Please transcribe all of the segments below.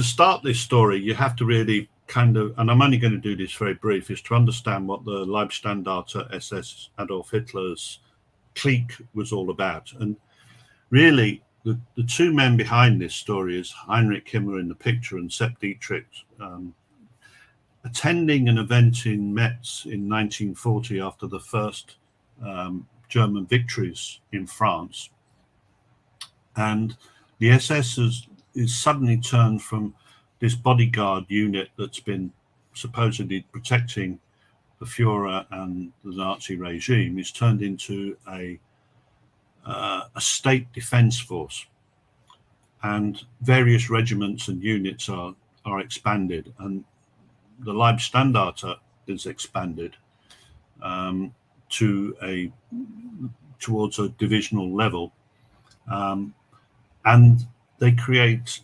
to start this story, you have to really kind of, and I'm only going to do this very brief, is to understand what the Leibstandarte SS Adolf Hitler's clique was all about. And really, the two men behind this story is Heinrich Himmler in the picture and Sepp Dietrich, attending an event in Metz in 1940 after the first German victories in France. And the SS is suddenly turned from this bodyguard unit that's been supposedly protecting the Führer and the Nazi regime, is turned into a state defense force, and various regiments and units are expanded, and the Leibstandarte is expanded towards a divisional level, and they create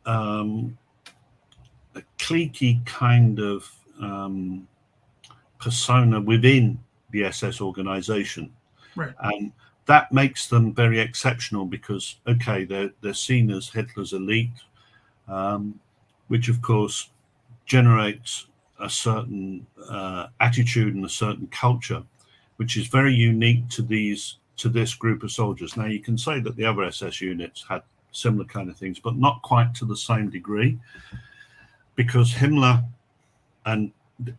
a cliquey kind of persona within the SS organization. Right. And that makes them very exceptional because, okay, they're seen as Hitler's elite, which of course generates a certain attitude and a certain culture, which is very unique to this group of soldiers. Now, you can say that the other SS units had similar kind of things, but not quite to the same degree, because Himmler and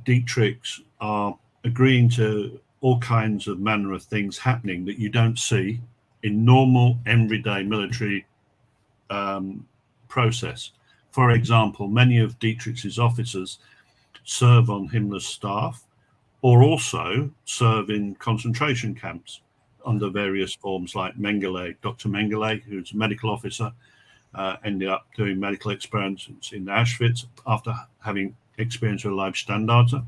Dietrich are agreeing to all kinds of manner of things happening that you don't see in normal everyday military process. For example, many of Dietrich's officers serve on Himmler's staff or also serve in concentration camps under various forms, like Mengele. Dr. Mengele, who's a medical officer, ended up doing medical experiments in Auschwitz after having experienced with Leibstandarte.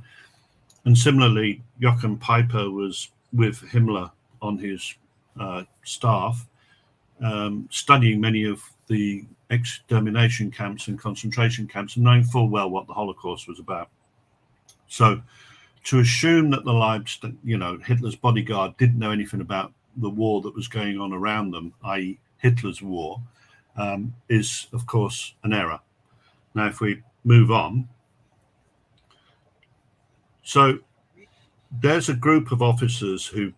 And similarly, Joachim Peiper was with Himmler on his staff, studying many of the extermination camps and concentration camps and knowing full well what the Holocaust was about. So to assume that Hitler's bodyguard didn't know anything about the war that was going on around them, i.e. Hitler's war, is, of course, an error. Now, if we move on. So there's a group of officers who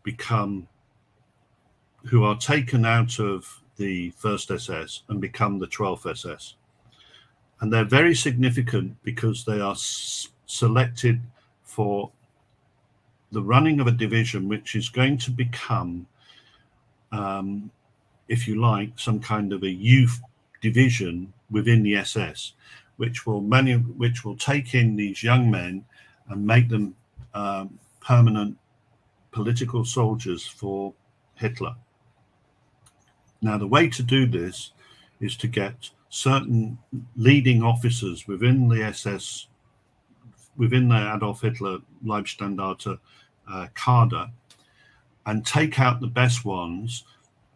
are taken out of the 1st SS and become the 12th SS. And they're very significant because they are selected for the running of a division which is going to become, if you like, some kind of a youth division within the SS, which will take in these young men and make them permanent political soldiers for Hitler. Now, the way to do this is to get certain leading officers within the SS, within the Adolf Hitler Leibstandarte cadre, and take out the best ones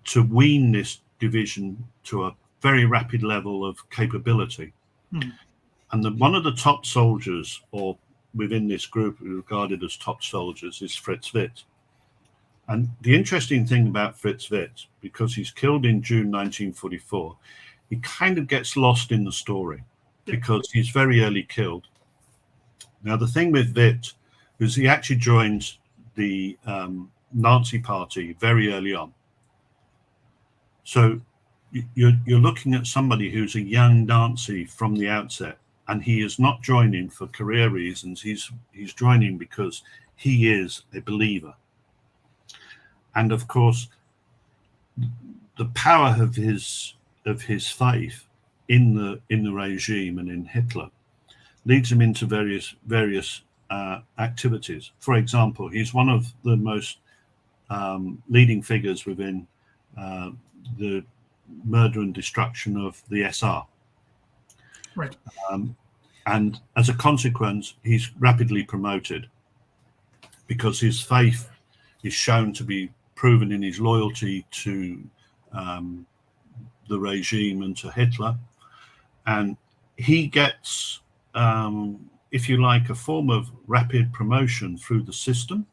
to wean this division to a very rapid level of capability. And one of the top soldiers, or within this group regarded as top soldiers, is Fritz Fitz. And the interesting thing about Fritz Fitz, because he's killed in June 1944, he kind of gets lost in the story because he's very early killed. Now, the thing with Fitz is he actually joins the Nazi party very early on. So you're looking at somebody who's a young Nazi from the outset, and he is not joining for career reasons. He's joining because he is a believer. And of course, the power of his faith in the regime and in Hitler leads him into various activities. For example, he's one of the most leading figures within the murder and destruction of the SR. Right. And as a consequence, he's rapidly promoted because his faith is shown to be proven in his loyalty to the regime and to Hitler. And he gets, if you like, a form of rapid promotion through the system.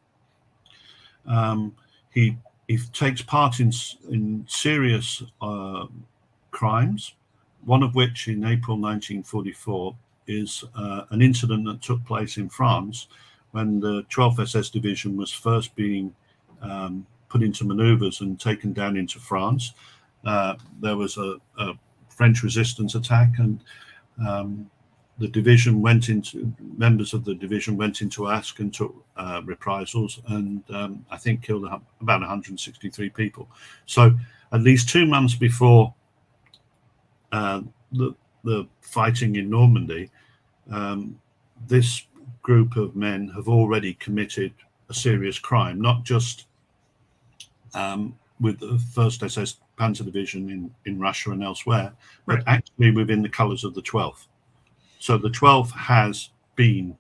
He takes part in serious crimes, one of which in April 1944 is an incident that took place in France when the 12th SS Division was first being put into maneuvers and taken down into France. There was a French resistance attack, and the division members of the division went into Ask and took reprisals, and I think killed about 163 people. So at least 2 months before the fighting in Normandy, this group of men have already committed a serious crime, not just with the 1st SS Panzer Division in Russia and elsewhere, but actually within the colours of the 12th. So the 12th has been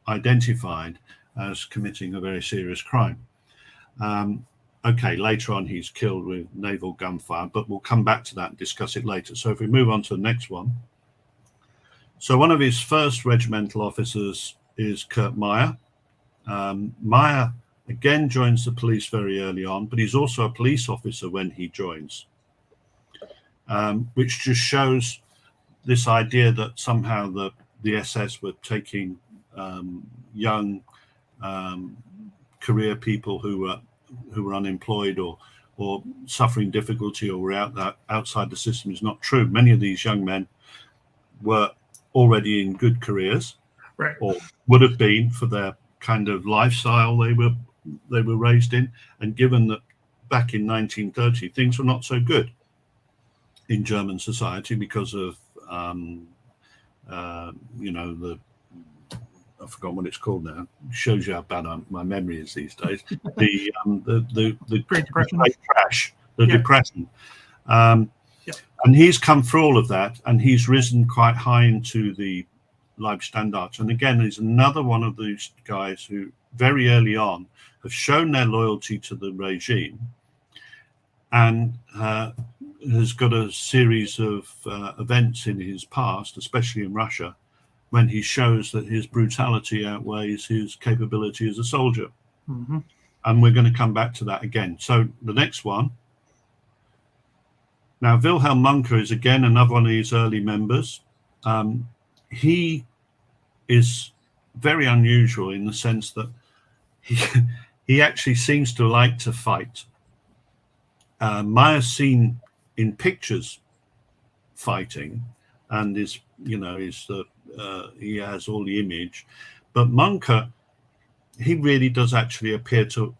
identified as committing a very serious crime. Okay, later on he's killed with naval gunfire, but we'll come back to that and discuss it later. So if we move on to the next one. So one of his first regimental officers is Hubert Maya. Meyer again joins the police very early on, but he's also a police officer when he joins, which just shows this idea that somehow the SS were taking young career people who were unemployed or suffering difficulty or were outside the system is not true. Many of these young men were already in good careers, or would have been for their kind of lifestyle they were raised in. And given that back in 1930 things were not so good in German society because of I forgot what it's called now. It shows you how bad my memory is these days. The Great Depression. Crash, the depression. And he's come through all of that, and he's risen quite high into the Leibstandarte. And again, he's another one of these guys who very early on have shown their loyalty to the regime, and has got a series of events in his past, especially in Russia, when he shows that his brutality outweighs his capability as a soldier. Mm-hmm. And we're going to come back to that again. So the next one. Now, Wilhelm Jungmann is again another one of these early members. He is very unusual in the sense that he actually seems to like to fight. Meyer's seen in pictures fighting, and he has all the image, but Munker, he really does actually appear to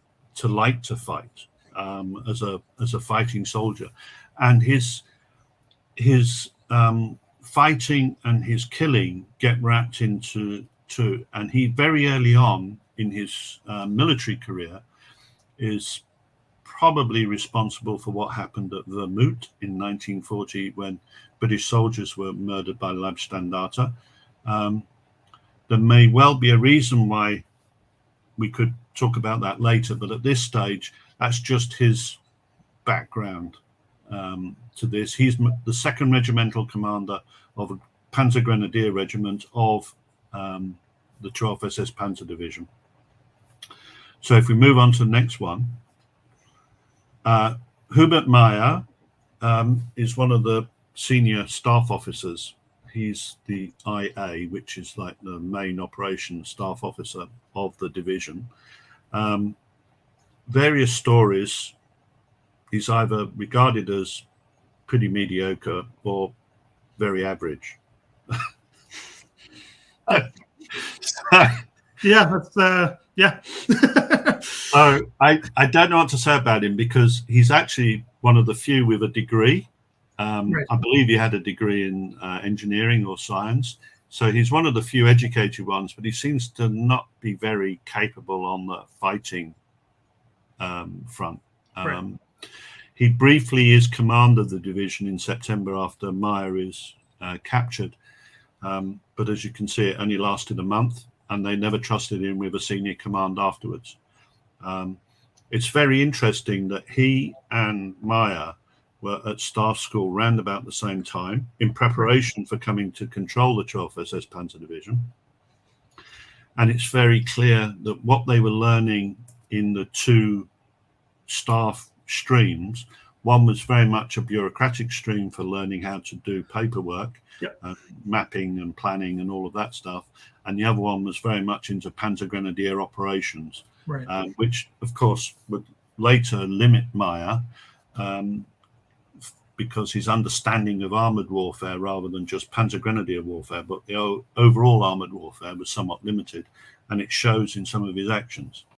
like to fight as a fighting soldier, and his fighting and his killing get wrapped into two. And he very early on in his military career is probably responsible for what happened at Vermouth in 1940 when British soldiers were murdered by Leibstandarte. There may well be a reason why we could talk about that later, but at this stage, that's just his background to this. He's the 2nd Regimental Commander of a Panzer Grenadier Regiment of the 12th SS Panzer Division. So if we move on to the next one, Hubert Maya is one of the senior staff officers. He's the IA, which is like the main operations staff officer of the division. Various stories, he's either regarded as pretty mediocre or very average. Yeah. So I don't know what to say about him, because he's actually one of the few with a degree. I believe he had a degree in engineering or science. So he's one of the few educated ones, but he seems to not be very capable on the fighting front. He briefly is commander of the division in September after Meyer is captured. But as you can see, it only lasted a month, and they never trusted him with a senior command afterwards. It's very interesting that he and Meyer were at staff school round about the same time in preparation for coming to control the 12th SS Panzer Division. And it's very clear that what they were learning in the two staff streams One was very much a bureaucratic stream for learning how to do paperwork, Yep. mapping and planning and all of that stuff. And the other one was very much into Panzer Grenadier operations, Right. which, of course, would later limit Meyer because his understanding of armoured warfare rather than just Panzer Grenadier warfare, but the overall armoured warfare was somewhat limited, and it shows in some of his actions.